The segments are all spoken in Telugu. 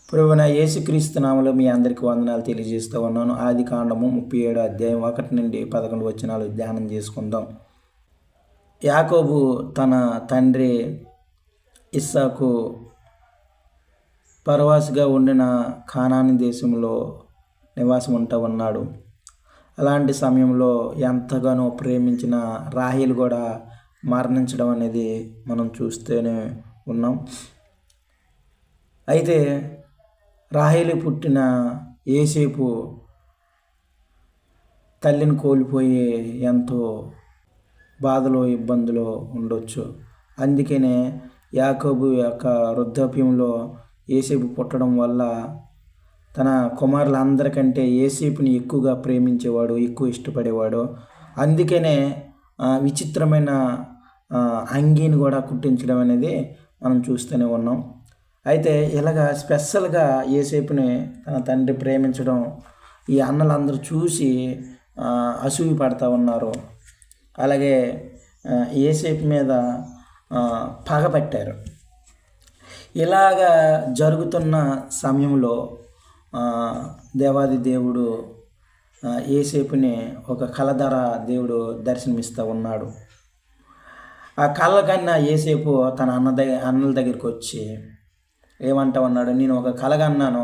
ప్రభువైన యేసుక్రీస్తు నామములో మీ అందరికీ వందనాలు తెలియజేస్తూ ఉన్నాను. ఆదికాండము 37 అధ్యాయం 1 నుండి 11 వచనాలు ధ్యానం చేసుకుందాం. యాకోబు తన తండ్రి ఇస్సాకు పరవాసిగా ఉండిన కానాను దేశంలో నివాసం ఉంటూ ఉన్నాడు. అలాంటి సమయంలో ఎంతగానో ప్రేమించిన రాహేలు కూడా మరణించడం అనేది మనం చూస్తూనే ఉన్నాం. అయితే రాహేలు పుట్టిన యోసేపు తల్లిని కోల్పోయి ఎంతో బాధలో ఇబ్బందులో ఉండొచ్చు. అందుకనే యాకోబు యొక్క వృద్ధాప్యంలో యోసేపు పుట్టడం వల్ల తన కుమారులందరికంటే యోసేపుని ఎక్కువగా ప్రేమించేవాడు, ఎక్కువ ఇష్టపడేవాడు. అందుకనే విచిత్రమైన అంగీని కూడా కుట్టించడం అనేది మనం చూస్తూనే ఉన్నాం. అయితే ఇలాగా స్పెషల్గా యోసేపుని తన తండ్రి ప్రేమించడం ఈ అన్నలందరూ చూసి అసూయ పడుతూ ఉన్నారు. అలాగే యోసేపు మీద పగపట్టారు. ఇలాగా జరుగుతున్న సమయంలో దేవాది దేవుడు యోసేపుని ఒక కళ ద్వారా దేవుడు దర్శనమిస్తూ ఉన్నాడు. ఆ కళ కన్నా యోసేపు తన అన్నల దగ్గరికి వచ్చి ఏమంటా ఉన్నాడు, నేను ఒక కళ కన్నాను,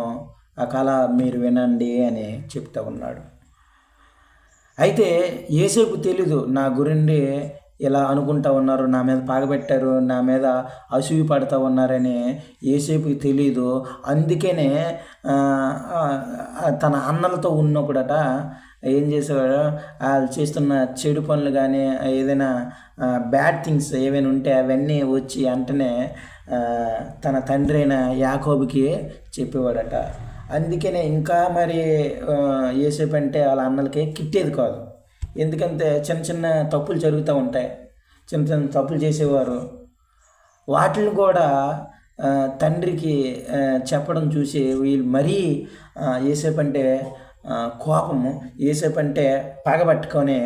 ఆ కళ మీరు వినండి అని చెప్తా ఉన్నాడు. అయితే యోసేపు తెలీదు నా గురించి ఇలా అనుకుంటా ఉన్నారు, నా మీద పగబెట్టారు, నా మీద అసూయ పడుతూ ఉన్నారని యోసేపుకి తెలీదు. అందుకనే తన అన్నలతో ఉన్నప్పుడట ఏం చేసేవాడు, వాళ్ళు చేస్తున్న చెడు పనులు కానీ ఏదైనా బ్యాడ్ థింగ్స్ ఏవైనా ఉంటే అవన్నీ వచ్చి వెంటనే తన తండ్రి అయిన యాకోబుకి చెప్పేవాడట. అందుకనే ఇంకా మరి యోసేపు అంటే వాళ్ళ అన్నలకి కిట్టేది కాదు. ఎందుకంటే చిన్న చిన్న తప్పులు జరుగుతూ ఉంటాయి, చిన్న చిన్న తప్పులు చేసేవారు. వాటిని కూడా తండ్రికి చెప్పడం చూసి వీళ్ళు మరీ యోసేపు అంటే కోపము, యోసేపు అంటే పగబట్టుకొని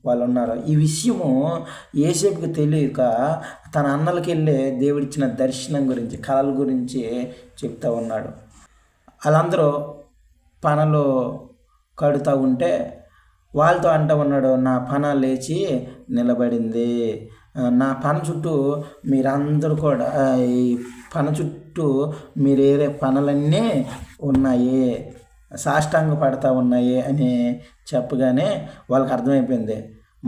వాళ్ళు ఉన్నారు. ఈ విషయము యోసేపుకి తెలియక తన అన్నలకి వెళ్ళి దేవుడిచ్చిన దర్శనం గురించి, కళల గురించి చెప్తూ ఉన్నాడు. వాళ్ళందరూ పనలు కడుతూ ఉంటే వాళ్ళతో అంటూ ఉన్నాడు, నా పన లేచి నిలబడింది, నా పన చుట్టూ మీరందరూ కూడా ఈ పన చుట్టూ మీరేరే పనులన్నీ ఉన్నాయి, సాష్టాంగ పడతా ఉన్నాయి అని చెప్పగానే వాళ్ళకి అర్థమైపోయింది,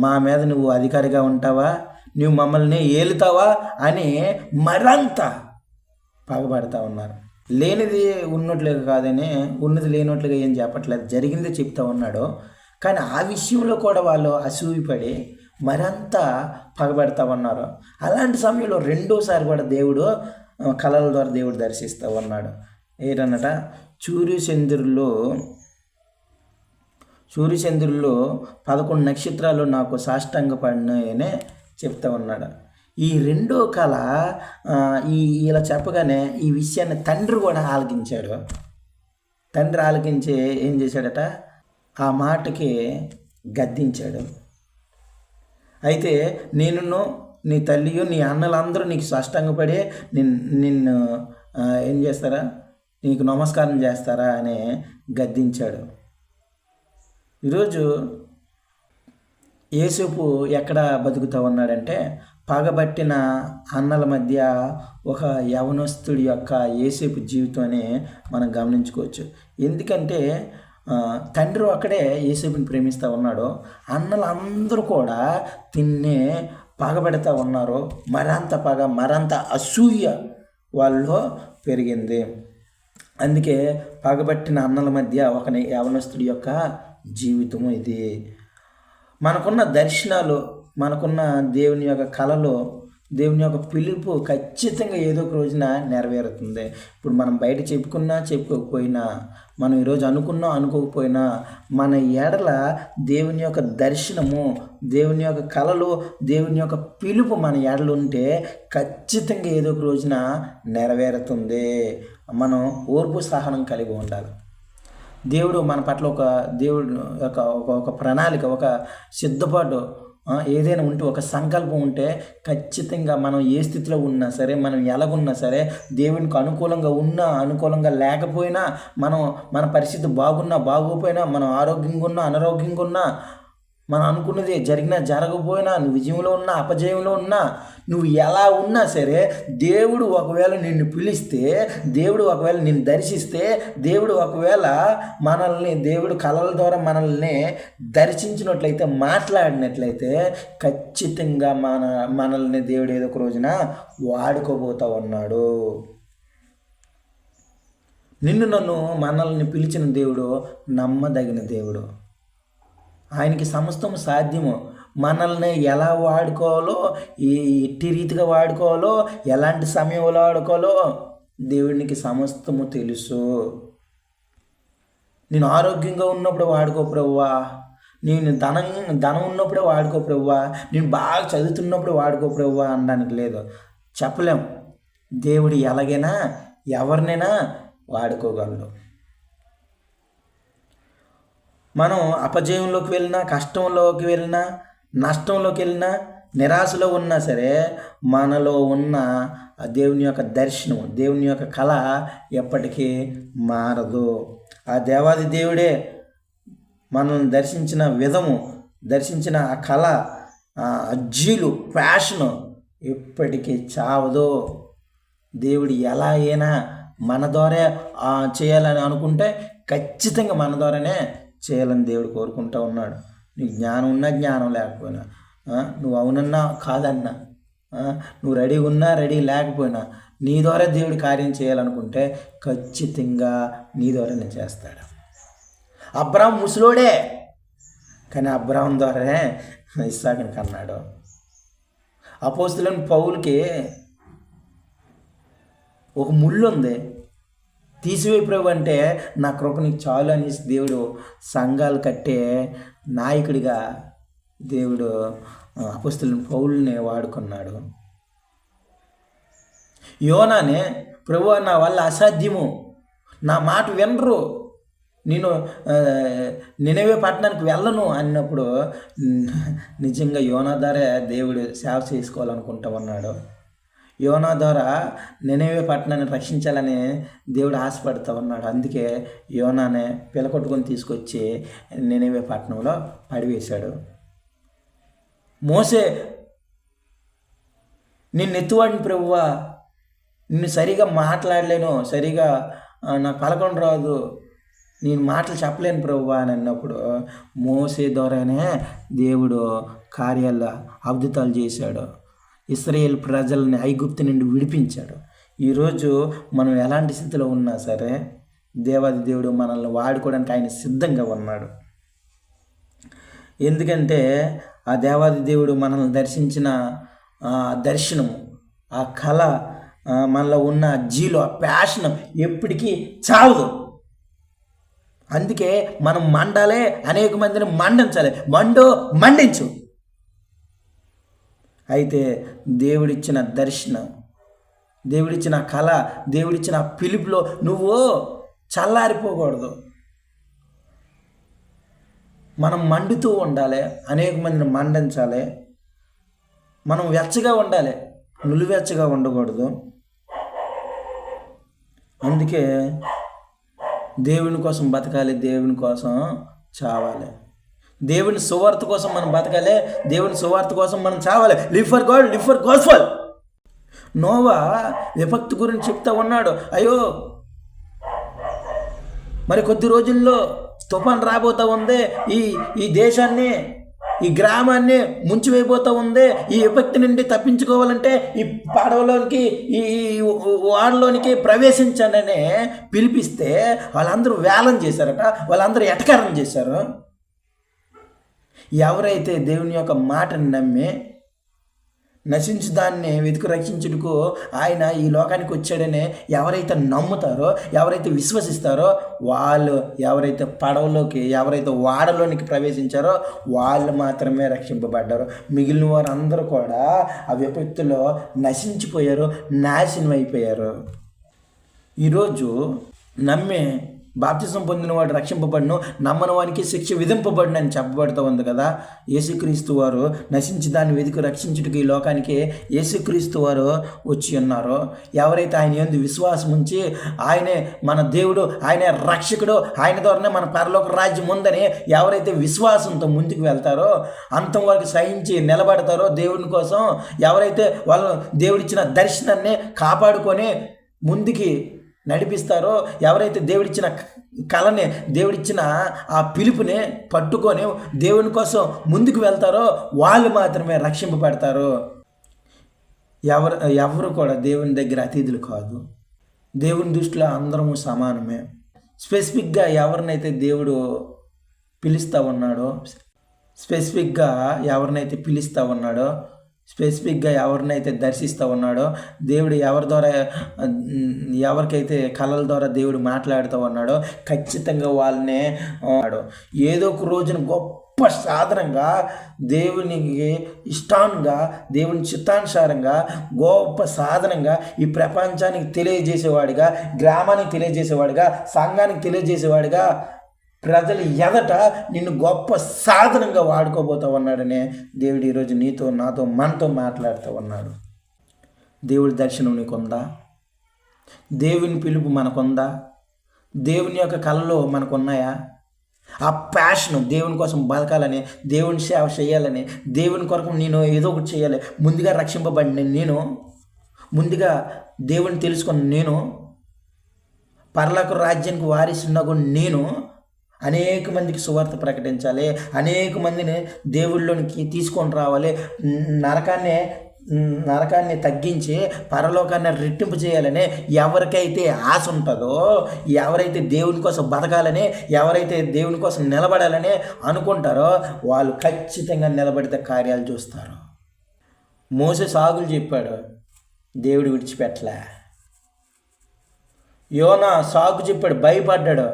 మా మీద నువ్వు అధికారిగా ఉంటావా, నువ్వు మమ్మల్ని ఏలుతావా అని మరంత పగబడతా ఉన్నారు. లేనిది ఉన్నట్లుగా కాదని, ఉన్నది లేనట్లుగా ఏం చెప్పట్లేదు, జరిగిందే చెప్తా ఉన్నాడు. కానీ ఆ విషయంలో కూడా వాళ్ళు అసూయపడి మరంత పగబెడతా ఉన్నారు. అలాంటి సమయంలో రెండోసారి కూడా దేవుడు కళల ద్వారా దేవుడు దర్శిస్తూ ఉన్నాడు. ఏంటన్నట, సూర్యచంద్రుల్లో 11 నక్షత్రాలు నాకు సాష్టాంగ పడినాయనే చెప్తా ఉన్నాడు. ఈ రెండో కళ ఇలా చెప్పగానే ఈ విషయాన్ని తండ్రి కూడా ఆలకించాడు. తండ్రి ఆలకించి ఏం చేశాడట, ఆ మాటకి గద్దించాడు. అయితే నేను నీ తల్లియు నీ అన్నలందరూ నీకు సాష్టాంగపడి నిన్ను ఏం చేస్తారా, నీకు నమస్కారం చేస్తారా అని గద్దించాడు. ఈరోజు యోసేపు ఎక్కడ బతుకుతూ ఉన్నాడంటే, పగబట్టిన అన్నల మధ్య ఒక యవనస్తుడి యొక్క యోసేపు జీవితాన్ని మనం గమనించుకోవచ్చు. ఎందుకంటే తండ్రి అక్కడే యోసేపుని ప్రేమిస్తూ ఉన్నాడు, అన్నలందరూ కూడా తిన్నే పగబెడతా ఉన్నారు. మరంత పగ, మరంత అసూయ వాళ్ళలో పెరిగింది. అందుకే పగబట్టిన అన్నల మధ్య ఒక యవనస్తుడి యొక్క జీవితము ఇది. మనకున్న దర్శనాలు, మనకున్న దేవుని యొక్క కళలు, దేవుని యొక్క పిలుపు ఖచ్చితంగా ఏదో ఒక రోజున నెరవేరుతుంది. ఇప్పుడు మనం బయట చెప్పుకోకపోయినా, మనం ఈరోజు అనుకోకపోయినా, మన ఎడల దేవుని యొక్క దర్శనము, దేవుని యొక్క కళలు, దేవుని యొక్క పిలుపు మన ఎడలు ఉంటే ఖచ్చితంగా ఏదో ఒక రోజున నెరవేరుతుంది. మనం ఓర్పు సహనం కలిగి ఉండాలి. దేవుడు మన పట్ల ఒక ప్రణాళిక, ఒక సిద్ధపాటు ఏదైనా ఉంటే ఒక సంకల్పం ఉంటే ఖచ్చితంగా మనం ఏ స్థితిలో ఉన్నా సరే, మనం ఎలాగున్నా సరే, దేవునికి అనుకూలంగా ఉన్నా అనుకూలంగా లేకపోయినా, మన పరిస్థితి బాగున్నా బాగోపోయినా, మనం ఆరోగ్యంగా ఉన్నా అనారోగ్యంగా ఉన్నా, మనం అనుకున్నది జరిగినా జరగకపోయినా, నువ్వు విజయంలో ఉన్నా అపజయంలో ఉన్నా, నువ్వు ఎలా ఉన్నా సరే, దేవుడు ఒకవేళ నిన్ను పిలిస్తే, దేవుడు ఒకవేళ నిన్ను దర్శిస్తే, దేవుడు ఒకవేళ దేవుడు కళల ద్వారా మనల్ని దర్శించినట్లయితే, మాట్లాడినట్లయితే, ఖచ్చితంగా మనల్ని దేవుడు ఏదో ఒక రోజున వాడుకోబోతా ఉన్నాడు. మనల్ని పిలిచిన దేవుడు నమ్మదగిన దేవుడు. ఆయనకి సమస్తం సాధ్యము. మనల్ని ఎలా వాడుకోవాలో, ఎట్టి రీతిగా వాడుకోవాలో, ఎలాంటి సమయంలో వాడుకోవాలో దేవునికి సమస్తము తెలుసు. నేను ఆరోగ్యంగా ఉన్నప్పుడు వాడుకో ప్రభువా, నేను ధనం ఉన్నప్పుడే వాడుకో ప్రభువా, నేను బాగా చదువుతున్నప్పుడు వాడుకో ప్రభువా అనడానికి లేదు. చెప్పలేం. దేవుడు ఎలాగైనా ఎవరినైనా వాడుకోగలడు. మనం అపజయంలోకి వెళ్ళినా, కష్టంలోకి వెళ్ళినా, నష్టంలోకి వెళ్ళినా, నిరాశలో ఉన్నా సరే, మనలో ఉన్న దేవుని యొక్క దర్శనం, దేవుని యొక్క కళ ఎప్పటికీ మారదు. ఆ దేవాది దేవుడే మనల్ని దర్శించిన విధము, దర్శించిన ఆ కళ, ఆ అజ్జీలు, ప్యాషను ఎప్పటికీ చావదు. దేవుడు ఎలా అయినా మన ద్వారా చేయాలని అనుకుంటే ఖచ్చితంగా మన ద్వారానే చేయాలని దేవుడు కోరుకుంటూ ఉన్నాడు. నీకు జ్ఞానం ఉన్నా జ్ఞానం లేకపోయినా, నువ్వు అవునన్నా కాదన్నా, నువ్వు రెడీ ఉన్నా రెడీ లేకపోయినా, నీ ద్వారా దేవుడు కార్యం చేయాలనుకుంటే ఖచ్చితంగా నీ ద్వారానే చేస్తాడు. అబ్రాహాం ముసలోడే, కానీ అబ్రాహాం ద్వారానే ఇస్సాకుని కన్నాడు. అపోస్తలుడైన పౌలుకి ఒక ముళ్ళు ఉంది, తీసివేయి ప్రభు అంటే, నా కృప నీకు చాలు అనేసి దేవుడు సంఘాలు కట్టే నాయకుడిగా దేవుడు అపోస్తలుడైన పౌలుని వాడుకున్నాడు. యోనానే, ప్రభు నా వల్ల అసాధ్యము, నా మాట వినరు, నేను నినవే పట్టణానికి వెళ్ళను అన్నప్పుడు నిజంగా యోనా ద్వారా దేవుడు సేవ చేసుకోవాలనుకుంటా ఉన్నాడు. యోనా ద్వారా నినవే పట్టణాన్ని రక్షించాలని దేవుడు ఆశపడుతూ ఉన్నాడు. అందుకే యోనానే పిలకొట్టుకొని తీసుకొచ్చి నినవే పట్టణంలో పడివేశాడు. మోసే, నిన్ను ఎత్తువాడిని ప్రభువా, నిన్ను సరిగా మాట్లాడలేను, సరిగా నాకు పలకడం రాదు, నేను మాటలు చెప్పలేను ప్రభువా అని అన్నప్పుడు మోసే ద్వారానే దేవుడు కార్యాల అద్భుతాలు చేశాడు. ఇశ్రాయేల్ ప్రజల్ని ఐగుప్తు నుండి విడిపించాడు. ఈరోజు మనం ఎలాంటి స్థితిలో ఉన్నా సరే, దేవాది దేవుడు మనల్ని వాడుకోవడానికి ఆయన సిద్ధంగా ఉన్నాడు. ఎందుకంటే ఆ దేవాది దేవుడు మనల్ని దర్శించిన దర్శనము, ఆ కళ, మనలో ఉన్న జీలో, ఆ ప్యాషన్ ఎప్పటికీ చావదు. అందుకే మనం మండాలే, అనేక మందిని మండించాలి. మండించు. అయితే దేవుడిచ్చిన దర్శనం, దేవుడిచ్చిన కళ, దేవుడిచ్చిన పిలుపులో నువ్వు చల్లారిపోకూడదు. మనం మండుతూ ఉండాలి, అనేక మందిని మండించాలి. మనం వెచ్చగా ఉండాలి, నులివెచ్చగా ఉండకూడదు. అందుకే దేవుని కోసం బతకాలి, దేవుని కోసం చావాలి. దేవుని సువార్త కోసం మనం బతకాలి, దేవుని సువార్త కోసం మనం చావాలి. Live for God, live for gospel. Noah విపత్తు గురించి చెప్తా ఉన్నాడు. అయ్యో, మరి కొద్ది రోజుల్లో తుఫాన్ రాబోతా ఉంది, ఈ దేశాన్ని, ఈ గ్రామాన్ని ముంచివేయబోతూ ఉంది. ఈ విపత్తు నుండి తప్పించుకోవాలంటే ఈ పడవలోనికి, ఈ వాడలోనికి ప్రవేశించండి పిలిపిస్తే వాళ్ళందరూ వేలం చేశారట, వాళ్ళందరూ ఎటకారం చేశారు. ఎవరైతే దేవుని యొక్క మాటని నమ్మి నశించు దాన్ని వెతుకు రక్షించుటకు ఆయన ఈ లోకానికి వచ్చాడని ఎవరైతే నమ్ముతారో, ఎవరైతే విశ్వసిస్తారో, వాళ్ళు, ఎవరైతే పడవలోకి, ఎవరైతే వాడలోనికి ప్రవేశించారో వాళ్ళు మాత్రమే రక్షింపబడ్డారు. మిగిలిన వారు అందరూ కూడా ఆ విపత్తులో నశించిపోయారు, నాశనం అయిపోయారు. ఈరోజు నమ్మే బాప్తిసం పొందినవాడు రక్షింపబడును, నమ్మని వానికి శిక్ష విధింపబడును అని చెప్పబడుతూ ఉంది కదా. యేసుక్రీస్తు వారు నశించి దాన్ని వెతికి రక్షించుటకు ఈ లోకానికి యేసుక్రీస్తు వారు వచ్చి ఉన్నారు. ఎవరైతే ఆయన యందు విశ్వాసం ఉంచి ఆయనే మన దేవుడు, ఆయనే రక్షకుడు, ఆయన ద్వారానే మన పరలోక రాజ్యం ఉందని ఎవరైతే విశ్వాసంతో ముందుకు వెళ్తారో, అంతం వరకు సహించి నిలబడతారో దేవుని కోసం, ఎవరైతే వాళ్ళు దేవుడిచ్చిన దర్శనాన్ని కాపాడుకొని ముందుకి నడిపిస్తారో, ఎవరైతే దేవుడిచ్చిన కళని, దేవుడిచ్చిన ఆ పిలుపుని పట్టుకొని దేవుని కోసం ముందుకు వెళ్తారో వాళ్ళు మాత్రమే రక్షింపబడతారు. ఎవరు కూడా దేవుని దగ్గర అతిథులు కాదు. దేవుని దృష్టిలో అందరము సమానమే. స్పెసిఫిక్గా ఎవరినైతే దేవుడు పిలుస్తూ ఉన్నాడో, స్పెసిఫిక్గా ఎవరినైతే దర్శిస్తూ ఉన్నాడో, దేవుడు ఎవరి ద్వారా, ఎవరికైతే కళల ద్వారా దేవుడు మాట్లాడుతూ ఉన్నాడో ఖచ్చితంగా వాళ్ళనే ఏదో ఒక రోజున గొప్ప సాధనంగా, దేవునికి ఇష్టానుగా, దేవుని చిత్తానుసారంగా గొప్ప సాధనంగా ఈ ప్రపంచానికి తెలియజేసేవాడిగా, గ్రామానికి తెలియజేసేవాడిగా, సంఘానికి తెలియజేసేవాడిగా, ప్రజలు ఎదట నిన్ను గొప్ప సాధనంగా వాడుకోబోతూ ఉన్నాడనే దేవుడు ఈరోజు నీతో, నాతో, మనతో మాట్లాడుతూ ఉన్నాడు. దేవుడి దర్శనం నీకుందా? దేవుని పిలుపు మనకుందా? దేవుని యొక్క కళలు మనకున్నాయా? ఆ ప్యాషన్ దేవుని కోసం బతకాలని, దేవుని సేవ చేయాలని, దేవుని కొరకు నేను ఏదో ఒకటి చేయాలి, ముందుగా రక్షింపబడిన నేను, ముందుగా దేవుని తెలుసుకున్న నేను, పరలోక రాజ్యానికి వారసునగు నేను అనేక మందికి సువార్త ప్రకటించాలి, అనేక మందిని దేవుళ్ళలోనికి తీసుకొని రావాలి, నరకాన్ని తగ్గించి పరలోకాన్ని రెట్టింపు చేయాలని ఎవరికైతే ఆశ ఉంటుందో, ఎవరైతే దేవుని కోసం బతకాలని, ఎవరైతే దేవుని కోసం నిలబడాలని అనుకుంటారో వాళ్ళు ఖచ్చితంగా నిలబడితే కార్యాలు చూస్తారు. మోసే సాగులు చెప్పాడు, దేవుడు విడిచిపెట్టలే. యోనా సాగు చెప్పాడు, భయపడ్డాడు,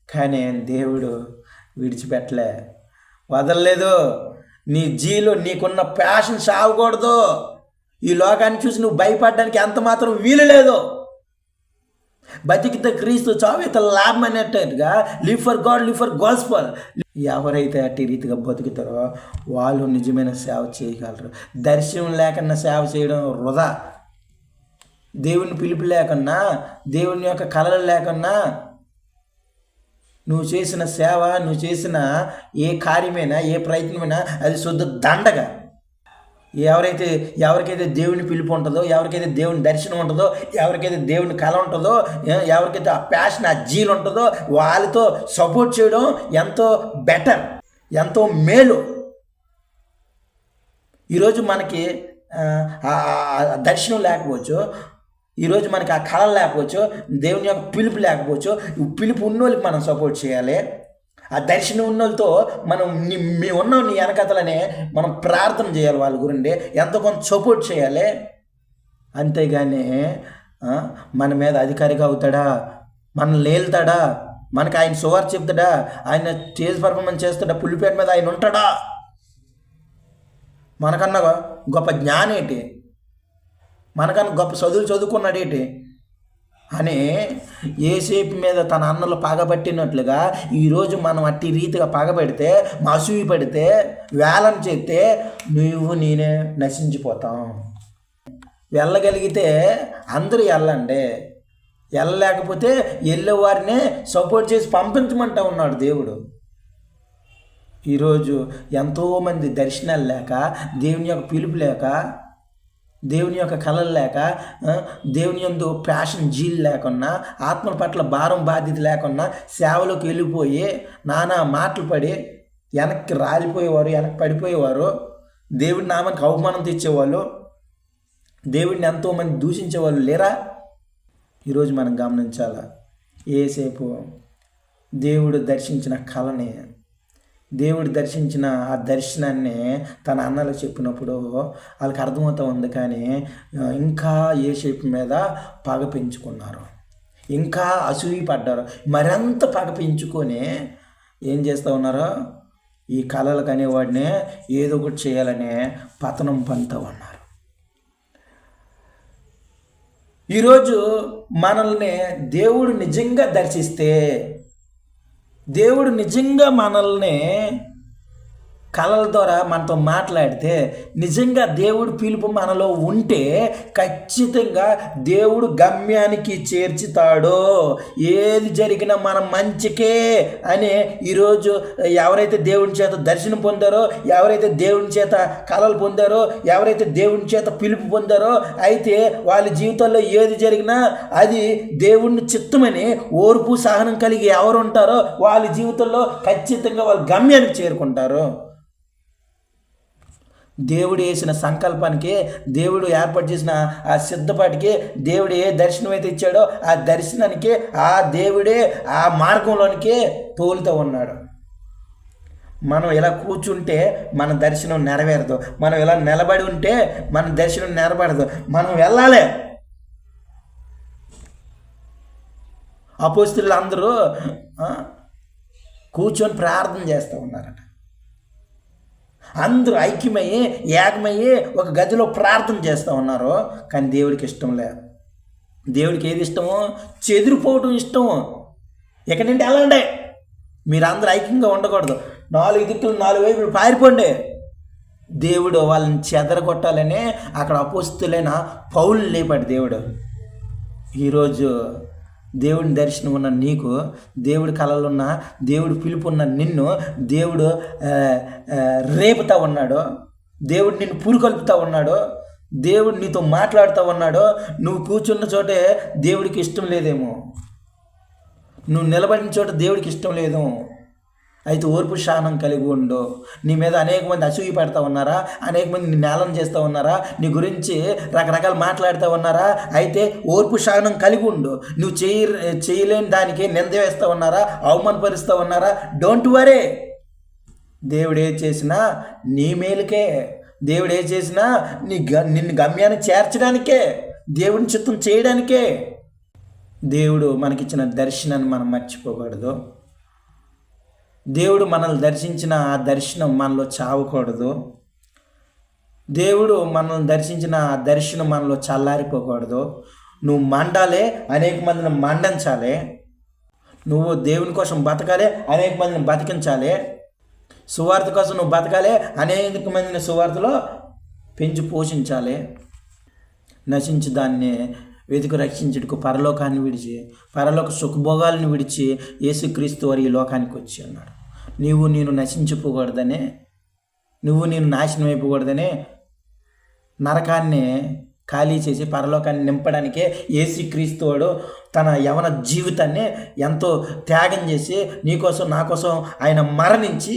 కానీ దేవుడు విడిచిపెట్టలే, వదలలేదు. నీ జీలో నీకున్న ప్యాషన్ సాగకూడదు. ఈ లోకాన్ని చూసి నువ్వు భయపడడానికి ఎంత మాత్రం వీలు లేదు. బతికితే క్రీస్తు, చావిత లాభం అనేట్టుగా live for God, live for gospel. ఎవరైతే అట్టి రీతిగా బతుకుతారో వాళ్ళు నిజమైన సేవ చేయగలరు. దర్శనం లేకుండా సేవ చేయడం వృధా. దేవుని పిలుపు లేకున్నా, దేవుని యొక్క కళలు లేకున్నా నువ్వు చేసిన సేవ, నువ్వు చేసిన ఏ కార్యమైనా, ఏ ప్రయత్నమైనా అది శుద్ధ దండగా. ఎవరికైతే దేవుని పిలుపు ఉంటుందో, ఎవరికైతే దేవుని దర్శనం ఉంటుందో, ఎవరికైతే దేవుని కళ ఉంటుందో, ఎవరికైతే ఆ ప్యాషన్, ఆ జీలు ఉంటుందో వాళ్ళతో సపోర్ట్ చేయడం ఎంతో బెటర్, ఎంతో మేలు. ఈరోజు మనకి దర్శనం లేకపోవచ్చు, ఈరోజు మనకి ఆ కళ లేకపోవచ్చు, దేవుని యొక్క పిలుపు లేకపోవచ్చు. పిలుపు ఉన్నోళ్ళకి మనం సపోర్ట్ చేయాలి. ఆ దర్శనం ఉన్నోళ్ళతో మనం మేము ఉన్నాం నీ వెనకతలనే మనం ప్రార్థన చేయాలి, వాళ్ళ గురించి ఎంతో కొంత సపోర్ట్ చేయాలి. అంతేగాని మన మీద అధికారిగా అవుతాడా, మనల్ని లేలుతాడా, మనకి ఆయన సువార్త చెప్తాడా, ఆయన స్టేజ్ పర్ఫార్మెన్స్ చేస్తాడా, పులిపేట మీద ఆయన ఉంటాడా, మనకన్నా గొప్ప జ్ఞానేటి, మనకన్నా గొప్ప చదువుకున్నాడేటి అని యేసేపు మీద తన అన్నలు పగబట్టినట్లుగా ఈరోజు మనం అట్టి రీతిగా పగబెడితే, అసూయ పడితే, వేలం చేస్తే నువ్వు నేనే నశించిపోతాం. వెళ్ళగలిగితే అందరూ వెళ్ళండి, వెళ్ళలేకపోతే వెళ్ళేవారినే సపోర్ట్ చేసి పంపించమంటా ఉన్నాడు దేవుడు. ఈరోజు ఎంతోమంది దర్శనాలు లేక, దేవుని యొక్క పిలుపు లేక, దేవుని యొక్క కళలు లేక, దేవుని యందు ప్యాషన్ జీల్ లేకున్నా, ఆత్మల పట్ల భారం బాధ్యత లేకున్నా సేవలోకి వెళ్ళిపోయి నానా మాటలు పడి వెనక్కి రాలిపోయేవారు, వెనక్కి పడిపోయేవారు, దేవుడి నామానికి అవమానం తెచ్చేవాళ్ళు, దేవుడిని ఎంతోమంది దూషించేవాళ్ళు లేరా? ఈరోజు మనం గమనించాలా. ఏసేపు దేవుడు దర్శించిన కళని, దేవుడు దర్శించిన ఆ దర్శనాన్ని తన అన్నలకు చెప్పినప్పుడు వాళ్ళకి అర్థమవుతూ ఉంది. కానీ ఇంకా యేసేపు మీద పగ పెంచుకున్నారు, ఇంకా అసూయ పడ్డారు. మరింత పగ పెంచుకొని ఏం చేస్తూ ఉన్నారో, ఈ కళలకు అనేవాడిని ఏదో ఒకటి చేయాలనే పతనం పంతూ ఉన్నారు. ఈరోజు మనల్ని దేవుడు నిజంగా దర్శిస్తే, దేవుడు నిజంగా మనల్ని కళల ద్వారా మనతో మాట్లాడితే, నిజంగా దేవుడు పిలుపు మనలో ఉంటే ఖచ్చితంగా దేవుడు గమ్యానికి చేర్చుతాడు. ఏది జరిగినా మనం మంచికే అని ఈరోజు ఎవరైతే దేవుని చేత దర్శనం పొందారో, ఎవరైతే దేవుని చేత కళలు పొందారో, ఎవరైతే దేవుని చేత పిలుపు పొందారో, అయితే వాళ్ళ జీవితంలో ఏది జరిగినా అది దేవుని చిత్తమని ఓర్పు సహనం కలిగి ఎవరు ఉంటారో వాళ్ళ జీవితంలో ఖచ్చితంగా వాళ్ళు గమ్యానికి చేరుకుంటారు. దేవుడు వేసిన సంకల్పానికి, దేవుడు ఏర్పాటు చేసిన ఆ సిద్ధపాటికి, దేవుడు ఏ దర్శనం అయితే ఇచ్చాడో ఆ దర్శనానికి ఆ దేవుడే ఆ మార్గంలోనికి తోలుతూ ఉన్నాడు. మనం ఇలా కూర్చుంటే మన దర్శనం నెరవేరదు, మనం ఇలా నిలబడి ఉంటే మన దర్శనం నెరవేరదు. మనం వెళ్ళాలి. అపోస్తలులు అందరూ కూర్చొని ప్రార్థన చేస్తూ ఉన్నారట. అందరూ ఐక్యమయ్యి ఏకమయ్యి ఒక గదిలో ప్రార్థన చేస్తూ ఉన్నారు. కానీ దేవుడికి ఇష్టం లేదు. దేవుడికి ఏది ఇష్టమో? చెదిరిపోవటం ఇష్టము. ఎక్కడంటే వెళ్ళండి, మీరు అందరూ ఐక్యంగా ఉండకూడదు, 4 దిక్కులు 4 వైపులు పారిపోండి. దేవుడు వాళ్ళని చెదరగొట్టాలని అక్కడ అపోస్తలులైన పౌలు లేపాడు దేవుడు. ఈరోజు దేవుని దర్శనం ఉన్న నీకు, దేవుడి కళలున్న, దేవుడు పిలుపున్న నిన్ను దేవుడు రేపుతా ఉన్నాడు. దేవుడు నిన్ను పురుకొల్పుతా ఉన్నాడు. దేవుడు నీతో మాట్లాడుతూ ఉన్నాడు. నువ్వు కూర్చున్న చోటే దేవుడికి ఇష్టం లేదేమో, నువ్వు నిలబడిన చోట దేవుడికి ఇష్టం లేదు. అయితే ఓర్పు సహనం కలిగి ఉండు. నీ మీద అనేక మంది అసూయ పెడతా ఉన్నారా? అనేక మంది నీ నేలం చేస్తూ ఉన్నారా? నీ గురించి రకరకాలు మాట్లాడుతూ ఉన్నారా? అయితే ఓర్పు సహనం కలిగి ఉండు. నువ్వు చేయలేని దానికి నింద వేస్తూ ఉన్నారా? అవమానపరుస్తూ ఉన్నారా? Don't worry. దేవుడు ఏది చేసినా నీ మేలుకే. దేవుడు ఏది చేసినా నిన్ను గమ్యాన్ని చేర్చడానికే, దేవుని చిత్తం చేయడానికే. దేవుడు మనకిచ్చిన దర్శనాన్ని మనం మర్చిపోకూడదు. దేవుడు మనల్ని దర్శించిన ఆ దర్శనం మనలో చావకూడదు. దేవుడు మనల్ని దర్శించిన ఆ దర్శనం మనలో చల్లారిపోకూడదు. నువ్వు మండాలే, అనేక మందిని మండించాలి. నువ్వు దేవుని కోసం బతకాలి, అనేక మందిని బతికించాలి. సువార్త కోసం నువ్వు బతకాలి, అనేక మందిని సువార్తలో పెంచి పోషించాలి. నశించి దాన్ని వెతుకు రక్షించుటకు పరలోకాన్ని విడిచి, పరలోక సుఖభోగాలను విడిచి యేసుక్రీస్తు వారు ఈ లోకానికి వచ్చి అన్నాడు. నేను నశించిపోకూడదనే, నేను నాశనం అయిపోకూడదనే నరకాన్ని ఖాళీ చేసి పరలోకాన్ని నింపడానికే యేసుక్రీస్తు వాడు తన యవన జీవితాన్ని ఎంతో త్యాగం చేసి నీకోసం నా కోసం ఆయన మరణించి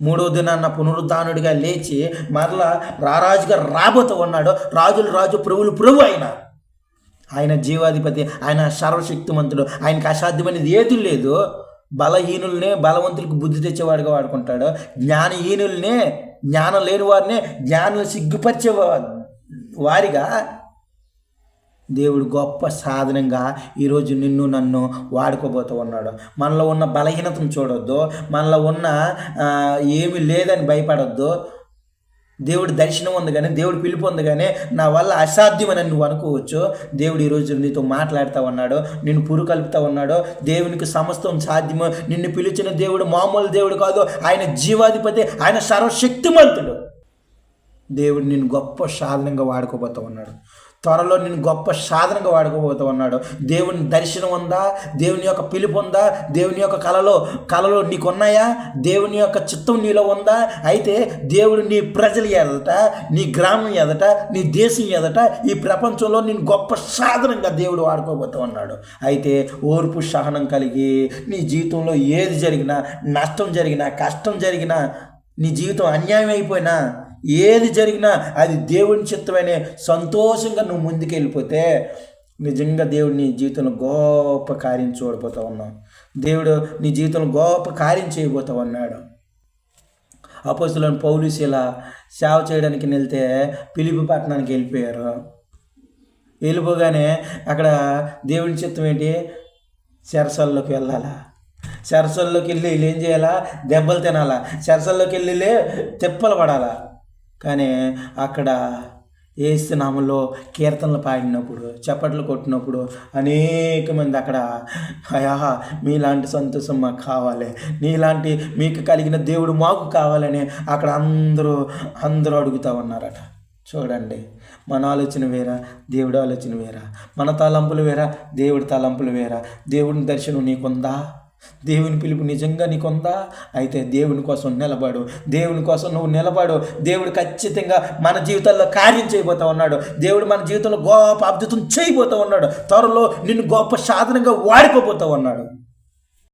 3వ దినాన్న పునరుద్ధానుడిగా లేచి మరలా రారాజుగా రాబోతూ ఉన్నాడు. రాజులు రాజు, ప్రభులు ప్రభు ఆయన జీవాధిపతి, ఆయన సర్వశక్తిమంతుడు. ఆయనకి అసాధ్యమైనది ఏది లేదు. బలహీనుల్నే బలవంతులకు బుద్ధి తెచ్చేవాడిగా వాడుకుంటాడు. జ్ఞానహీనుల్నే, జ్ఞానం లేని వారిని జ్ఞానులు సిగ్గుపరిచే వారిగా దేవుడు గొప్ప సాధనంగా ఈరోజు నిన్ను నన్ను వాడుకోబోతూ ఉన్నాడు. మనలో ఉన్న బలహీనతను చూడొద్దు, మనలో ఉన్న ఏమీ లేదని భయపడొద్దు. దేవుడి దర్శనం ఉంది కానీ, దేవుడు పిలుపు ఉంది కానీ నా వల్ల అసాధ్యమని నువ్వు అనుకోవచ్చు. దేవుడు ఈరోజు నీతో మాట్లాడుతూ ఉన్నాడు, నిన్ను పురుకలుపుతూ ఉన్నాడు. దేవునికి సమస్తం సాధ్యము. నిన్ను పిలిచిన దేవుడు మామూలు దేవుడు కాదు, ఆయన జీవాధిపతి, ఆయన సర్వశక్తిమంతుడు. దేవుడు నిన్ను గొప్ప సాధనంగా వాడుకోబోతూ ఉన్నాడు. త్వరలో నేను గొప్ప సాధనగా వాడుకోబోతూ ఉన్నాడు. దేవుని దర్శనం ఉందా? దేవుని యొక్క పిలుపు ఉందా? దేవుని యొక్క కళలో నీకున్నాయా? దేవుని యొక్క చిత్తం నీలో ఉందా? అయితే దేవుడు నీ ప్రజల ఎదట, నీ గ్రామం ఎదట, నీ దేశం ఎదట, ఈ ప్రపంచంలో నేను గొప్ప సాధనంగా దేవుడు వాడుకోబోతూ ఉన్నాడు. అయితే ఓర్పు సహనం కలిగి నీ జీవితంలో ఏది జరిగినా, నష్టం జరిగినా, కష్టం జరిగినా, నీ జీవితం అన్యాయం అయిపోయినా, ఏది జరిగినా అది దేవుని చిత్తమనే సంతోషంగా నువ్వు ముందుకెళ్ళిపోతే నిజంగా దేవుడు నీ జీవితంలో గొప్ప కార్యం చూడబోతూ ఉన్నావు. దేవుడు నీ జీవితంలో గొప్ప కార్యం చేయబోతూ ఉన్నాడు. అపోస్తలులైన పౌలు ఇలా సేవ చేయడానికి వెళ్తే ఫిలిప్పీ పట్టణానికి వెళ్ళిపోయారు. వెళ్ళిపోగానే అక్కడ దేవుని చిత్తం ఏంటి? చెరసాల్లోకి వెళ్ళాలా, చెరసాల్లోకి వెళ్ళి వీళ్ళు ఏం చేయాలా? దెబ్బలు తినాలా, చెరసాల్లోకి వెళ్ళి తిప్పలు పడాలా. కానీ అక్కడ యేసు నామంలో కీర్తనలు పాడినప్పుడు, చప్పట్లు కొట్టినప్పుడు అనేక మంది అక్కడ అయా మీలాంటి సంతోషం మాకు కావాలి, నీలాంటి మీకు కలిగిన దేవుడు మాకు కావాలని అక్కడ అందరూ అడుగుతూ ఉన్నారట. చూడండి, మన ఆలోచన వేరా, దేవుడి ఆలోచన వేరా, మన తలంపులు వేరా, దేవుడి తలంపులు వేరా. దేవుని దర్శనం నీకుందా? దేవుని పిలుపు నిజంగా నీకుందా? అయితే దేవుని కోసం నిలబడు, దేవుని కోసం నువ్వు నిలబడు. దేవుడు ఖచ్చితంగా మన జీవితాల్లో కార్యం చేయబోతూ ఉన్నాడు. దేవుడు మన జీవితంలో గొప్ప అద్భుతం చేయబోతూ ఉన్నాడు. త్వరలో నిన్ను గొప్ప సాధనంగా వాడుకోబోతూ ఉన్నాడు.